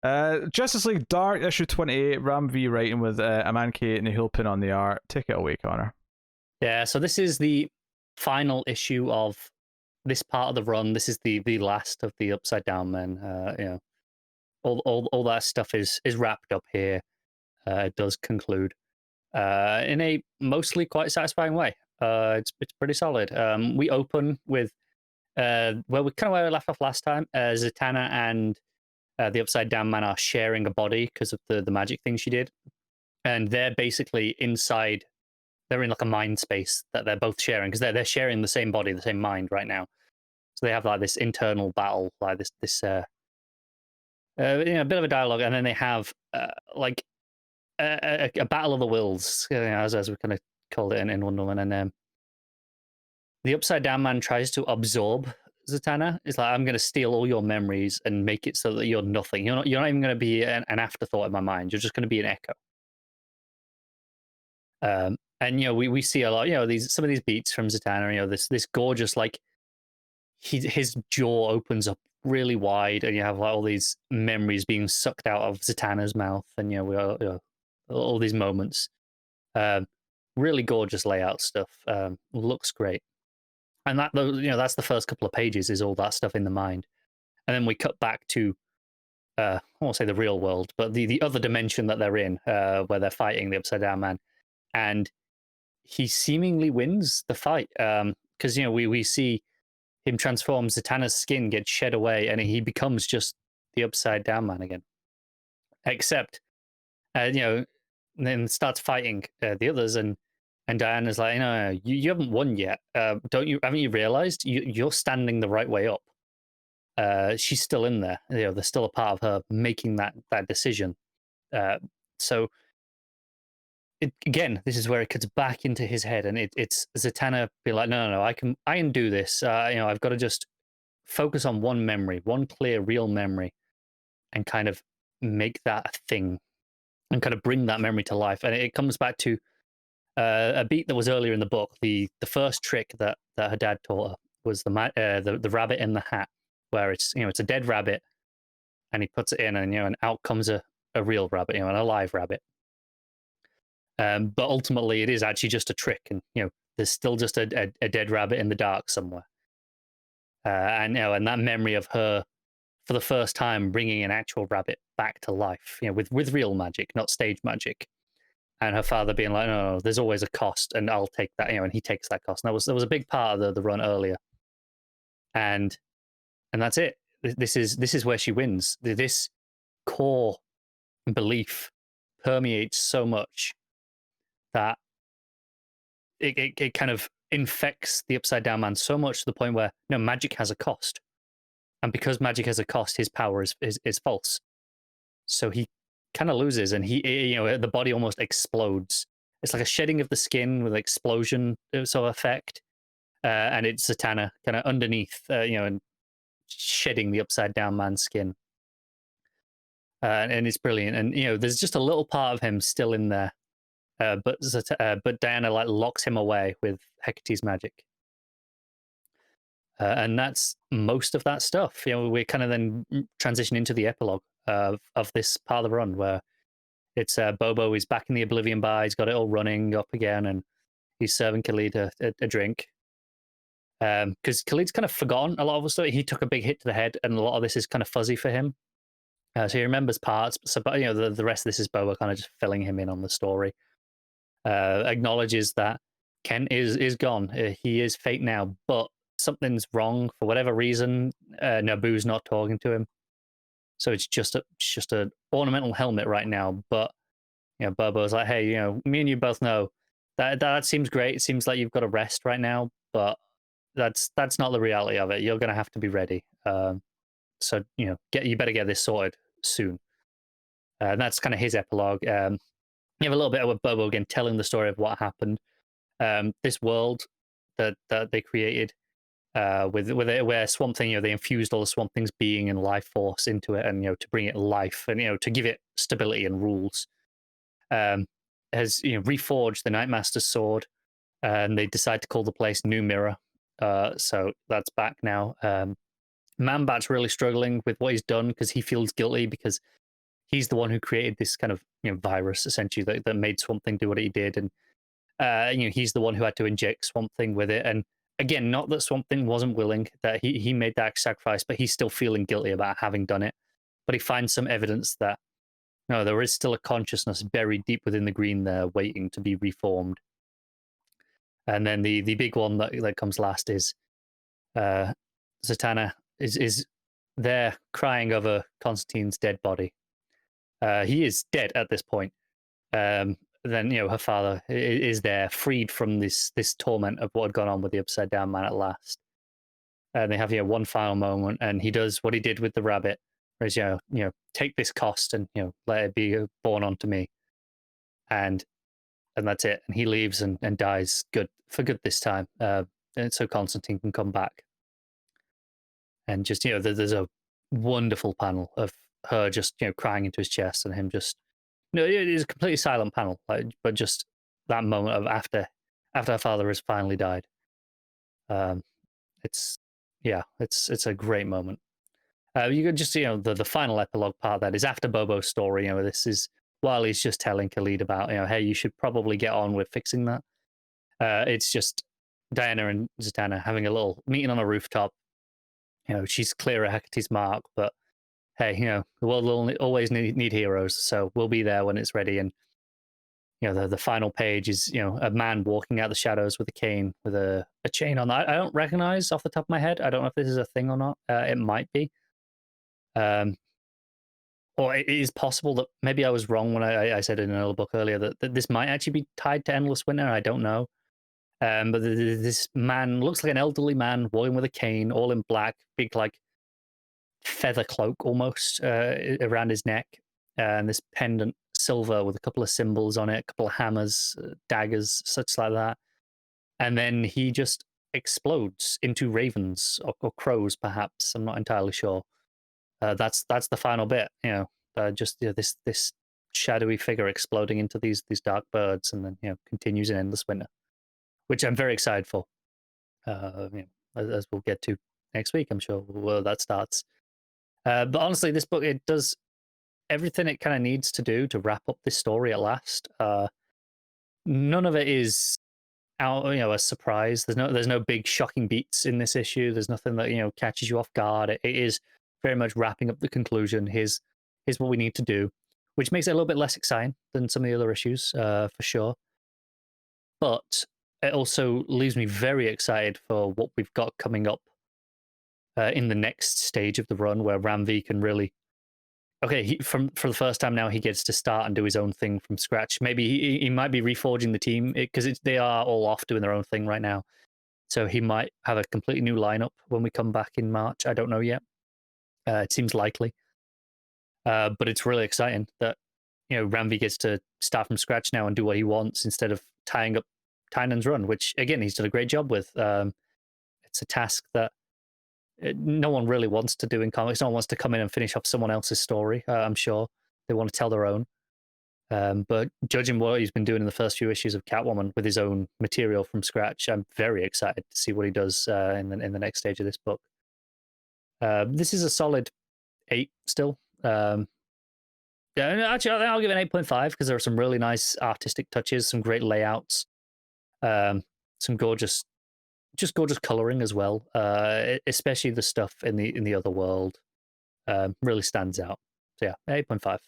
Justice League Dark issue 28, Ram V writing with Amanke Nihilpin on the art. Take it away, Connor. Yeah, so this is the final issue of this part of the run. This is the last of the Upside Down Men. All that stuff is wrapped up here. It does conclude in a mostly quite satisfying way. It's pretty solid. We open with where we left off last time. Zatanna and the Upside Down Man are sharing a body because of the magic thing she did, and they're basically inside. They're in like a mind space that they're both sharing because they're sharing the same body, the same mind right now. So they have like this internal battle, like this a bit of a dialogue, and then they have like a battle of the wills, as we kind of called it in Wonder Woman. And the Upside Down Man tries to absorb Zatanna. It's like, I'm going to steal all your memories and make it so that you're nothing. You're not even going to be an afterthought in my mind. You're just going to be an echo. And we see a lot. Some of these beats from Zatanna. This gorgeous, like his jaw opens up really wide, and you have like all these memories being sucked out of Zatanna's mouth, and we are all these moments. Really gorgeous layout stuff. Looks great, and that's the first couple of pages is all that stuff in the mind, and then we cut back to I won't say the real world, but the other dimension that they're in, where they're fighting the Upside Down Man, and he seemingly wins the fight because we see him transform. Zatanna's skin gets shed away, and he becomes just the Upside Down Man again. Except, then starts fighting the others, and Diana's like, no, you haven't won yet. Haven't you realized you're standing the right way up? She's still in there. There's still a part of her making that decision. So again, this is where it cuts back into his head, and it's Zatanna be like, no, I can do this. I've got to just focus on one memory, one clear, real memory, and kind of make that a thing, and kind of bring that memory to life. And it comes back to a beat that was earlier in the book. The first trick that her dad taught her was the rabbit in the hat, where it's a dead rabbit, and he puts it in, and out comes a real rabbit, an alive rabbit. But ultimately, it is actually just a trick, and there's still just a dead rabbit in the dark somewhere. And that memory of her for the first time bringing an actual rabbit back to life, with real magic, not stage magic. And her father being like, no, there's always a cost, and I'll take that, and he takes that cost. And that was a big part of the run earlier. And that's it. This is where she wins. This core belief permeates so much that it kind of infects the Upside Down Man so much to the point where magic has a cost, and because magic has a cost, his power is false. So he kind of loses, and the body almost explodes. It's like a shedding of the skin with an explosion sort of effect, and it's Zatanna kind of underneath, and shedding the Upside Down Man's skin, and it's brilliant. And there's just a little part of him still in there. But Diana like locks him away with Hecate's magic, and that's most of that stuff. We kind of then transition into the epilogue of this part of the run, where it's Bobo is back in the Oblivion Bar. He's got it all running up again, and he's serving Khalid a drink. Because Khalid's kind of forgotten a lot of the stuff. He took a big hit to the head, and a lot of this is kind of fuzzy for him. So he remembers parts, but the rest of this is Bobo kind of just filling him in on the story. Acknowledges that Ken is gone. He is fate now, but something's wrong for whatever reason. Naboo's not talking to him, so it's just a ornamental helmet right now. But Bobo's like, hey, me and you both know that seems great. It seems like you've got to rest right now, but that's not the reality of it. You're going to have to be ready. So you better get this sorted soon. And that's kind of his epilogue. You have a little bit of Bobo again telling the story of what happened. This world that they created where Swamp Thing, they infused all the Swamp Thing's being and life force into it, and to bring it life and to give it stability and rules. Has reforged the Nightmaster's sword, and they decide to call the place New Mirror. So that's back now. Man-Bat's really struggling with what he's done because he feels guilty because he's the one who created this kind of virus essentially that made Swamp Thing do what he did, and he's the one who had to inject Swamp Thing with it. And again, not that Swamp Thing wasn't willing, that he made that sacrifice, but he's still feeling guilty about having done it. But he finds some evidence that no, there is still a consciousness buried deep within the green there, waiting to be reformed. And then the big one that comes last is Zatanna is there crying over Constantine's dead body. He is dead at this point. Then her father is there, freed from this torment of what had gone on with the Upside Down Man at last. And they have one final moment, and he does what he did with the rabbit, whereas take this cost and let it be borne onto me, and that's it. And he leaves and dies for good this time, and so Constantine can come back. And just there's a wonderful panel of her just crying into his chest, and him just it is a completely silent panel, but just that moment of after her father has finally died. It's a great moment. You could just see the final epilogue part that is after Bobo's story. This is while he's just telling Khalid about hey, you should probably get on with fixing that. It's just Diana and Zatanna having a little meeting on a rooftop. She's clear of Hecate's mark, but hey, the world will always need heroes, so we'll be there when it's ready. And the final page is a man walking out the shadows with a cane with a chain on. I don't recognize off the top of my head. I don't know if this is a thing or not. It might be, or it is possible that maybe I was wrong when I said in another book earlier that this might actually be tied to Endless Winter. I don't know. But this man looks like an elderly man walking with a cane, all in black, big feather cloak almost around his neck, and this pendant silver with a couple of symbols on it, a couple of hammers, daggers, such like that. And then he just explodes into ravens or crows, perhaps. I'm not entirely sure. That's the final bit. This shadowy figure exploding into these dark birds, and then continues in Endless Winter, which I'm very excited for. As we'll get to next week, I'm sure where that starts. But honestly, this book, it does everything it kind of needs to do to wrap up this story at last. None of it is out, a surprise. There's no big shocking beats in this issue. There's nothing that catches you off guard. It is very much wrapping up the conclusion. Here's what we need to do, which makes it a little bit less exciting than some of the other issues, for sure. But it also leaves me very excited for what we've got coming up in the next stage of the run, where Ram V can really for the first time now he gets to start and do his own thing from scratch. Maybe he might be reforging the team because they are all off doing their own thing right now. So he might have a completely new lineup when we come back in March. I don't know yet. It seems likely. But it's really exciting that Ramvi gets to start from scratch now and do what he wants instead of tying up Tynan's run, which again he's done a great job with. It's a task that no one really wants to do in comics. No one wants to come in and finish off someone else's story. I'm sure they want to tell their own. But judging what he's been doing in the first few issues of Catwoman with his own material from scratch, I'm very excited to see what he does in the next stage of this book. This is a solid 8 still. Yeah, actually, I'll give it an 8.5 because there are some really nice artistic touches, some great layouts, some gorgeous coloring as well. Especially the stuff in the other world really stands out. So yeah, 8.5.